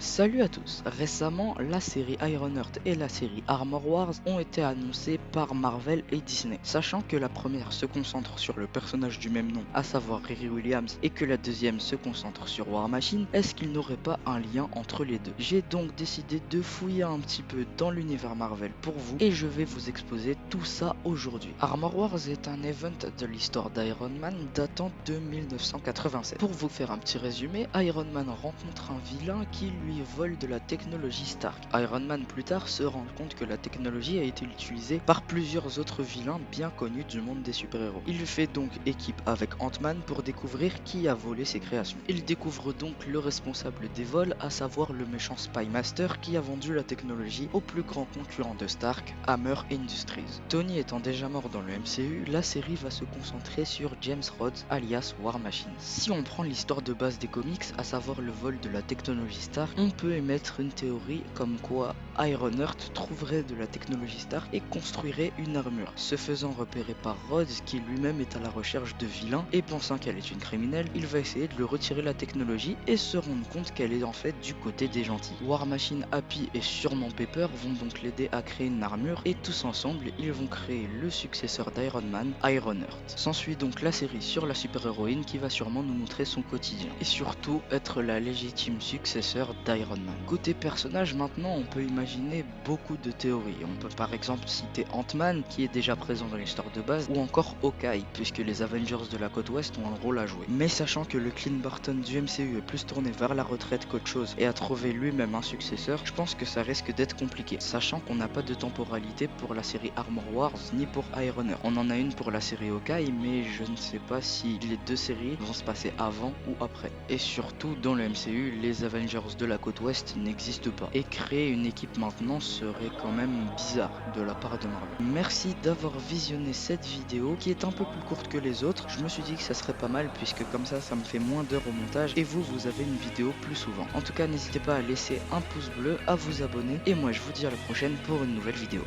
Salut à tous. Récemment, la série Ironheart et la série Armor Wars ont été annoncées par Marvel et Disney. Sachant que la première se concentre sur le personnage du même nom, à savoir Riri Williams, et que la deuxième se concentre sur War Machine, est-ce qu'il n'aurait pas un lien entre les deux? J'ai donc décidé de fouiller un petit peu dans l'univers Marvel pour vous et je vais vous exposer tout ça aujourd'hui. Armor Wars est un event de l'histoire d'Iron Man datant de 1987. Pour vous faire un petit résumé, Iron Man rencontre un vilain qui lui vole de la technologie Stark. Iron Man plus tard se rend compte que la technologie a été utilisée par plusieurs autres vilains bien connus du monde des super-héros. Il fait donc équipe avec Ant-Man pour découvrir qui a volé ses créations. Il découvre donc le responsable des vols, à savoir le méchant Spy Master qui a vendu la technologie au plus grand concurrent de Stark, Hammer Industries. Tony étant déjà mort dans le MCU, la série va se concentrer sur James Rhodes alias War Machine. Si on prend l'histoire de base des comics, à savoir le vol de la technologie Stark, on peut émettre une théorie comme quoi Ironheart trouverait de la technologie Stark et construirait une armure. Se faisant repérer par Rhodes, qui lui-même est à la recherche de vilains et pensant qu'elle est une criminelle, il va essayer de lui retirer la technologie et se rendre compte qu'elle est en fait du côté des gentils. War Machine, Happy et sûrement Pepper vont donc l'aider à créer une armure et tous ensemble ils vont créer le successeur d'Iron Man, Ironheart. S'ensuit donc la série sur la super-héroïne qui va sûrement nous montrer son quotidien et surtout être la légitime successeur d'Iron Man. Côté personnage maintenant, on peut imaginer beaucoup de théories. On peut par exemple citer Ant-Man qui est déjà présent dans l'histoire de base ou encore Hawkeye puisque les Avengers de la côte ouest ont un rôle à jouer. Mais sachant que le Clint Barton du MCU est plus tourné vers la retraite qu'autre chose et a trouvé lui-même un successeur, je pense que ça risque d'être compliqué. Sachant qu'on n'a pas de temporalité pour la série Armor Wars ni pour Ironheart. On en a une pour la série Hawkeye mais je ne sais pas si les deux séries vont se passer avant ou après. Et surtout dans le MCU, les Avengers de la côte ouest n'existent pas. Et créer une équipe maintenant serait quand même bizarre de la part de Marvel. Merci d'avoir visionné cette vidéo qui est un peu plus courte que les autres. Je me suis dit que ça serait pas mal puisque comme ça me fait moins d'heures au montage et vous avez une vidéo plus souvent. En tout cas, n'hésitez pas à laisser un pouce bleu, à vous abonner et moi je vous dis à la prochaine pour une nouvelle vidéo.